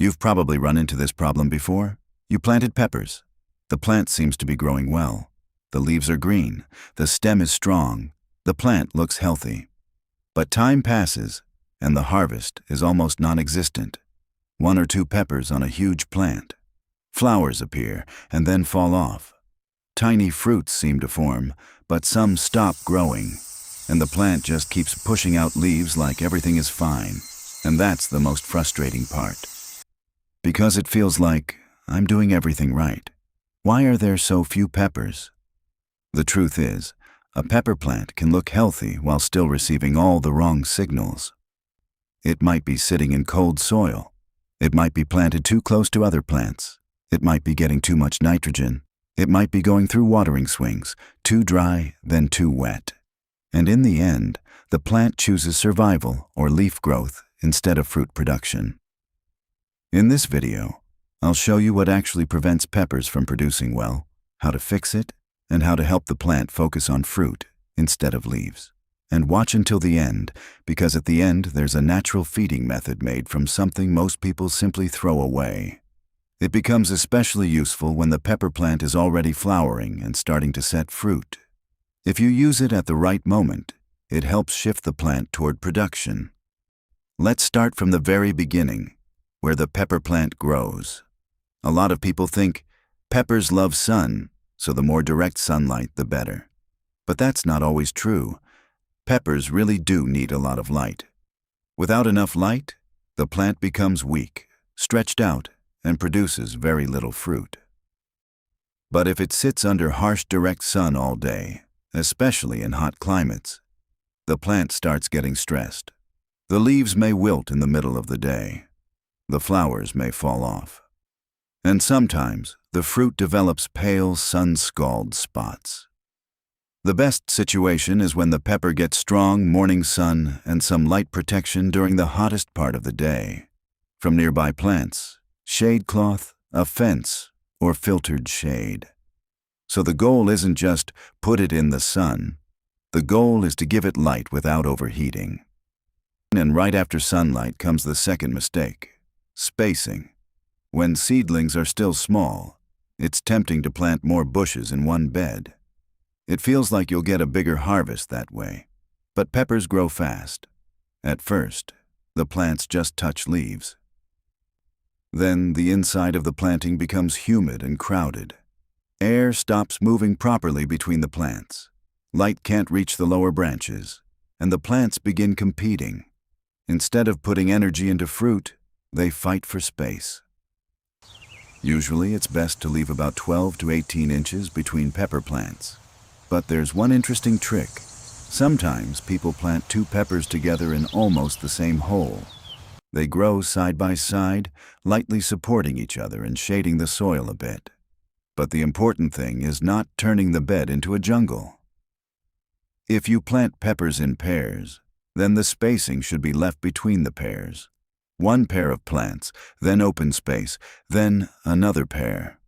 You've probably run into this problem before. You planted peppers. The plant seems to be growing well. The leaves are green, the stem is strong, the plant looks healthy. But time passes, and the harvest is almost non-existent. 1 or 2 peppers on a huge plant. Flowers appear and then fall off. Tiny fruits seem to form, but some stop growing, and the plant just keeps pushing out leaves like everything is fine. And that's the most frustrating part. Because it feels like I'm doing everything right. Why are there so few peppers? The truth is, a pepper plant can look healthy while still receiving all the wrong signals. It might be sitting in cold soil. It might be planted too close to other plants. It might be getting too much nitrogen. It might be going through watering swings, too dry, then too wet. And in the end, the plant chooses survival or leaf growth instead of fruit production. In this video, I'll show you what actually prevents peppers from producing well, how to fix it, and how to help the plant focus on fruit instead of leaves. And watch until the end, because at the end there's a natural feeding method made from something most people simply throw away. It becomes especially useful when the pepper plant is already flowering and starting to set fruit. If you use it at the right moment, it helps shift the plant toward production. Let's start from the very beginning, where the pepper plant grows. A lot of people think peppers love sun, so the more direct sunlight, the better. But that's not always true. Peppers really do need a lot of light. Without enough light, the plant becomes weak, stretched out, and produces very little fruit. But if it sits under harsh direct sun all day, especially in hot climates, the plant starts getting stressed. The leaves may wilt in the middle of the day. The flowers may fall off. And sometimes, the fruit develops pale, sun-scald spots. The best situation is when the pepper gets strong morning sun and some light protection during the hottest part of the day, from nearby plants, shade cloth, a fence, or filtered shade. So the goal isn't just put it in the sun. The goal is to give it light without overheating. And right after sunlight comes the second mistake, spacing. When seedlings are still small, it's tempting to plant more bushes in one bed. It feels like you'll get a bigger harvest that way. But peppers grow fast. At first, the plants just touch leaves. Then the inside of the planting becomes humid and crowded. Air stops moving properly between the plants. Light can't reach the lower branches, and the plants begin competing. Instead of putting energy into fruit, they fight for space. Usually, it's best to leave about 12 to 18 inches between pepper plants. But there's one interesting trick. Sometimes people plant 2 peppers together in almost the same hole. They grow side by side, lightly supporting each other and shading the soil a bit. But the important thing is not turning the bed into a jungle. If you plant peppers in pairs, then the spacing should be left between the pairs. 1 pair of plants, then open space, then another pair.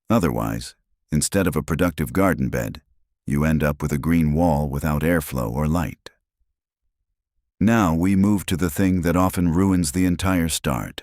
Otherwise, instead of a productive garden bed, you end up with a green wall without airflow or light. Now we move to the thing that often ruins the entire start.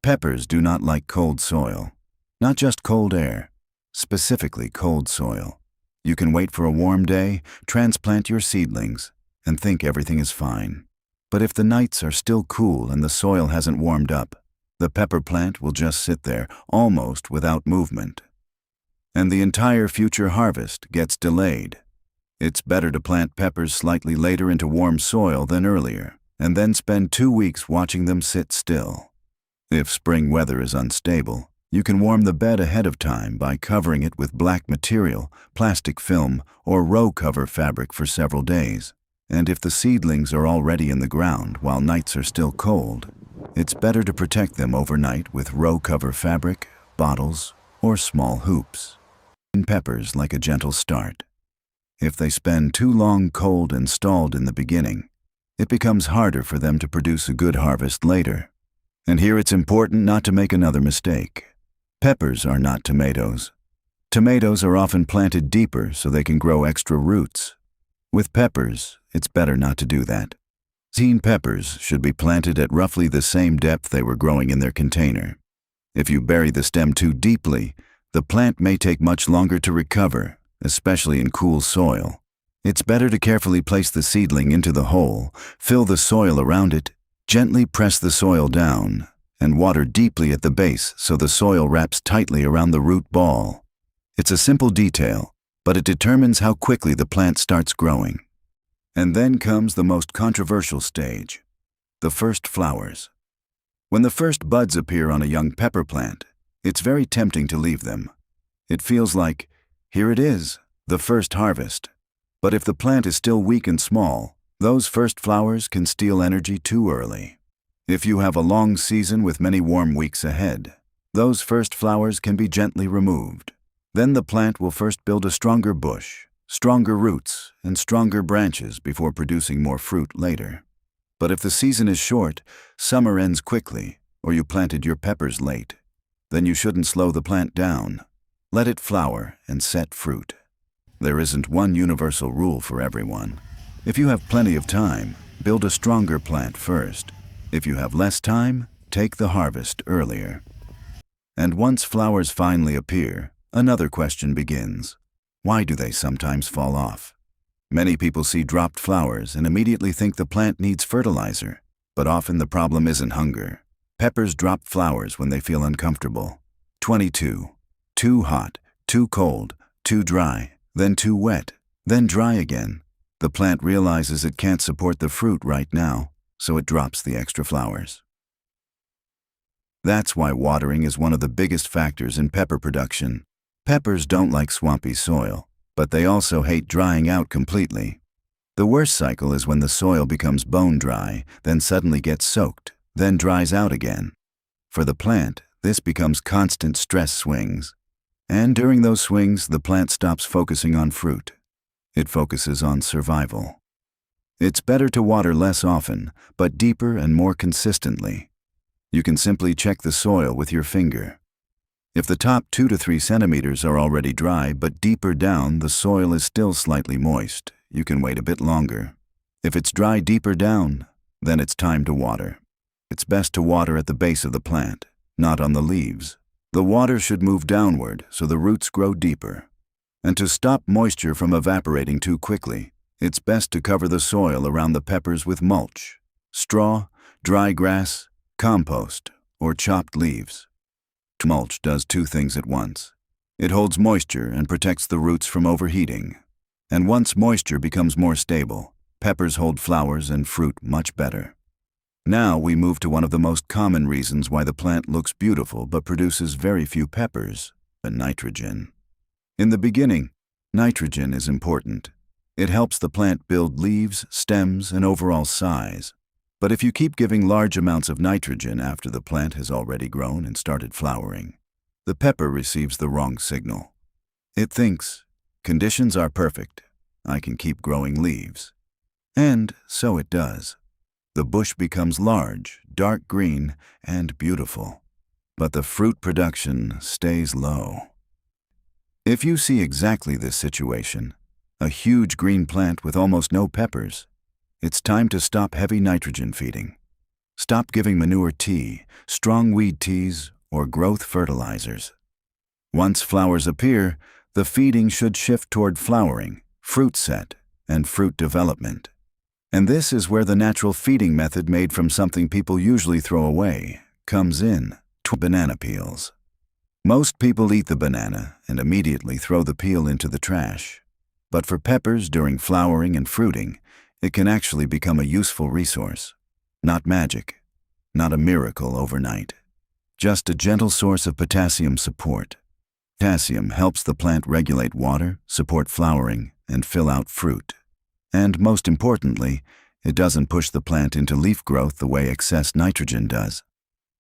Peppers do not like cold soil. Not just cold air, specifically cold soil. You can wait for a warm day, transplant your seedlings, and think everything is fine. But if the nights are still cool and the soil hasn't warmed up, the pepper plant will just sit there, almost without movement. And the entire future harvest gets delayed. It's better to plant peppers slightly later into warm soil than earlier, and then spend 2 weeks watching them sit still. If spring weather is unstable, you can warm the bed ahead of time by covering it with black material, plastic film, or row cover fabric for several days. And if the seedlings are already in the ground while nights are still cold, it's better to protect them overnight with row cover fabric, bottles, or small hoops. In peppers like a gentle start. If they spend too long cold and stalled in the beginning, it becomes harder for them to produce a good harvest later. And here it's important not to make another mistake. Peppers are not tomatoes. Tomatoes are often planted deeper so they can grow extra roots. With peppers, it's better not to do that. Teen peppers should be planted at roughly the same depth they were growing in their container. If you bury the stem too deeply, the plant may take much longer to recover, especially in cool soil. It's better to carefully place the seedling into the hole, fill the soil around it, gently press the soil down, and water deeply at the base so the soil wraps tightly around the root ball. It's a simple detail, but it determines how quickly the plant starts growing. And then comes the most controversial stage, the first flowers. When the first buds appear on a young pepper plant, it's very tempting to leave them. It feels like, here it is, the first harvest. But if the plant is still weak and small, those first flowers can steal energy too early. If you have a long season with many warm weeks ahead, those first flowers can be gently removed. Then the plant will first build a stronger bush, stronger roots, and stronger branches before producing more fruit later. But if the season is short, summer ends quickly, or you planted your peppers late, then you shouldn't slow the plant down. Let it flower and set fruit. There isn't one universal rule for everyone. If you have plenty of time, build a stronger plant first. If you have less time, take the harvest earlier. And once flowers finally appear, another question begins. Why do they sometimes fall off? Many people see dropped flowers and immediately think the plant needs fertilizer, but often the problem isn't hunger. Peppers drop flowers when they feel uncomfortable. 22. Too hot, too cold, too dry, then too wet, then dry again. The plant realizes it can't support the fruit right now, so it drops the extra flowers. That's why watering is one of the biggest factors in pepper production. Peppers don't like swampy soil, but they also hate drying out completely. The worst cycle is when the soil becomes bone dry, then suddenly gets soaked, then dries out again. For the plant, this becomes constant stress swings. And during those swings, the plant stops focusing on fruit. It focuses on survival. It's better to water less often, but deeper and more consistently. You can simply check the soil with your finger. If the top 2 to 3 centimeters are already dry, but deeper down the soil is still slightly moist, you can wait a bit longer. If it's dry deeper down, then it's time to water. It's best to water at the base of the plant, not on the leaves. The water should move downward so the roots grow deeper. And to stop moisture from evaporating too quickly, it's best to cover the soil around the peppers with mulch, straw, dry grass, compost, or chopped leaves. Mulch does two things at once. It holds moisture and protects the roots from overheating. And once moisture becomes more stable, peppers hold flowers and fruit much better. Now we move to one of the most common reasons why the plant looks beautiful but produces very few peppers, nitrogen. In the beginning, nitrogen is important. It helps the plant build leaves, stems, and overall size. But if you keep giving large amounts of nitrogen after the plant has already grown and started flowering, the pepper receives the wrong signal. It thinks, conditions are perfect, I can keep growing leaves. And so it does. The bush becomes large, dark green, and beautiful. But the fruit production stays low. If you see exactly this situation, a huge green plant with almost no peppers, it's time to stop heavy nitrogen feeding. Stop giving manure tea, strong weed teas, or growth fertilizers. Once flowers appear, the feeding should shift toward flowering, fruit set, and fruit development. And this is where the natural feeding method made from something people usually throw away comes in: banana peels. Most people eat the banana and immediately throw the peel into the trash. But for peppers during flowering and fruiting, it can actually become a useful resource. Not magic, not a miracle overnight. Just a gentle source of potassium support. Potassium helps the plant regulate water, support flowering, and fill out fruit. And most importantly, it doesn't push the plant into leaf growth the way excess nitrogen does.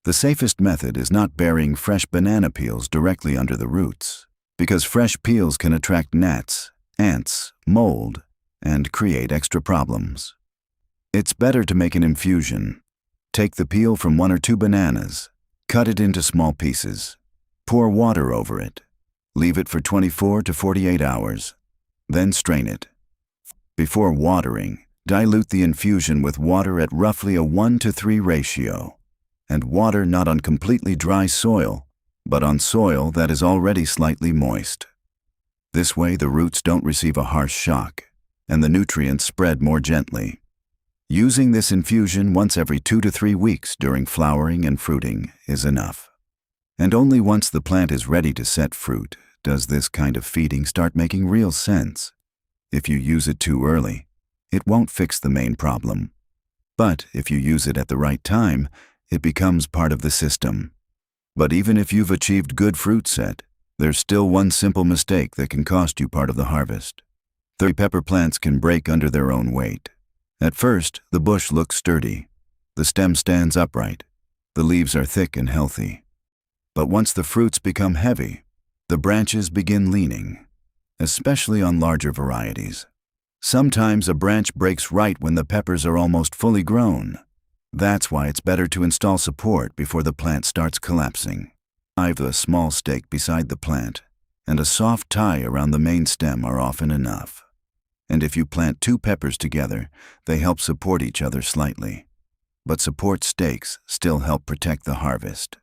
The safest method is not burying fresh banana peels directly under the roots, because fresh peels can attract gnats, ants, mold, and create extra problems. It's better to make an infusion. Take the peel from 1 or 2 bananas, cut it into small pieces, pour water over it, leave it for 24 to 48 hours, then strain it. Before watering, Dilute the infusion with water at roughly a 1:3 ratio, and water not on completely dry soil, but on soil that is already slightly moist. This way the roots don't receive a harsh shock, and the nutrients spread more gently. Using this infusion once every 2 to 3 weeks during flowering and fruiting is enough. And only once the plant is ready to set fruit does this kind of feeding start making real sense. If you use it too early, it won't fix the main problem. But if you use it at the right time, it becomes part of the system. But even if you've achieved good fruit set, there's still one simple mistake that can cost you part of the harvest. 30 pepper plants can break under their own weight. At first, the bush looks sturdy. The stem stands upright. The leaves are thick and healthy. But once the fruits become heavy, the branches begin leaning, especially on larger varieties. Sometimes a branch breaks right when the peppers are almost fully grown. That's why it's better to install support before the plant starts collapsing. A small stake beside the plant and a soft tie around the main stem are often enough. And if you plant 2 peppers together, they help support each other slightly. But support stakes still help protect the harvest.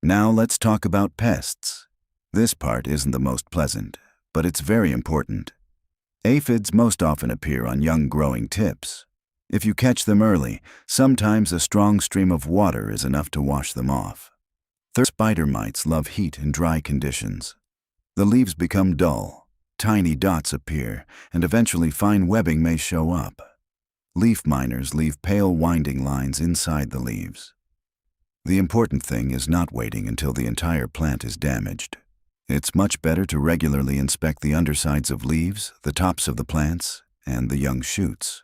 Now let's talk about pests. This part isn't the most pleasant, but it's very important. Aphids most often appear on young growing tips. If you catch them early, sometimes a strong stream of water is enough to wash them off. Spider mites love heat and dry conditions. The leaves become dull, tiny dots appear, and eventually fine webbing may show up. Leaf miners leave pale winding lines inside the leaves. The important thing is not waiting until the entire plant is damaged. It's much better to regularly inspect the undersides of leaves, the tops of the plants, and the young shoots.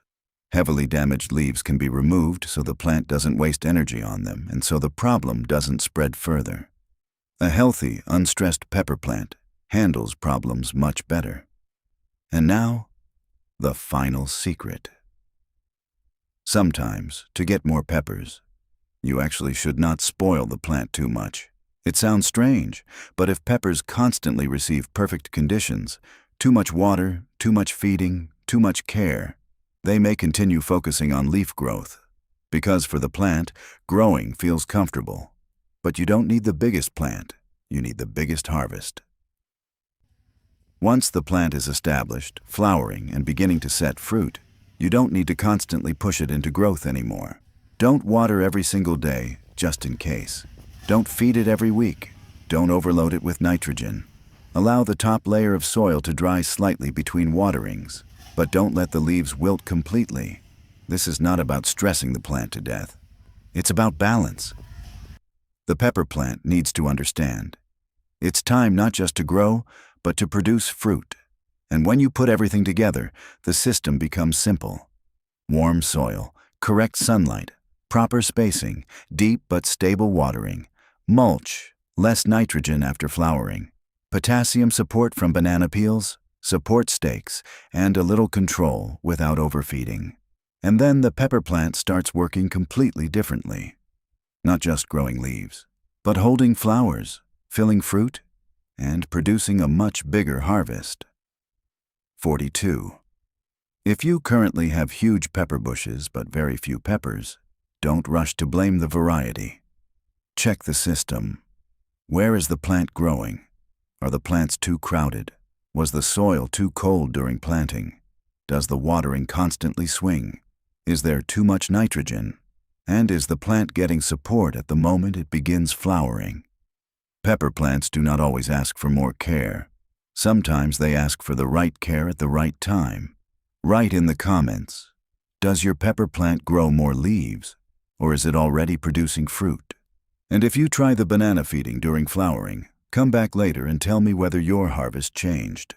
Heavily damaged leaves can be removed so the plant doesn't waste energy on them and so the problem doesn't spread further. A healthy, unstressed pepper plant handles problems much better. And now, the final secret. Sometimes, to get more peppers, you actually should not spoil the plant too much. It sounds strange, but if peppers constantly receive perfect conditions, too much water, too much feeding, too much care, they may continue focusing on leaf growth. Because for the plant, growing feels comfortable. But you don't need the biggest plant, you need the biggest harvest. Once the plant is established, flowering, and beginning to set fruit, you don't need to constantly push it into growth anymore. Don't water every single day, just in case. Don't feed it every week. Don't overload it with nitrogen. Allow the top layer of soil to dry slightly between waterings, but don't let the leaves wilt completely. This is not about stressing the plant to death. It's about balance. The pepper plant needs to understand. It's time not just to grow, but to produce fruit. And when you put everything together, the system becomes simple. Warm soil, correct sunlight, proper spacing, deep but stable watering, mulch, less nitrogen after flowering, potassium support from banana peels, support stakes, and a little control without overfeeding. And then the pepper plant starts working completely differently. Not just growing leaves, but holding flowers, filling fruit, and producing a much bigger harvest. 42. If you currently have huge pepper bushes but very few peppers, don't rush to blame the variety. Check the system. Where is the plant growing? Are the plants too crowded? Was the soil too cold during planting? Does the watering constantly swing? Is there too much nitrogen? And is the plant getting support at the moment it begins flowering? Pepper plants do not always ask for more care. Sometimes they ask for the right care at the right time. Write in the comments, does your pepper plant grow more leaves, or is it already producing fruit? And if you try the banana feeding during flowering, come back later and tell me whether your harvest changed.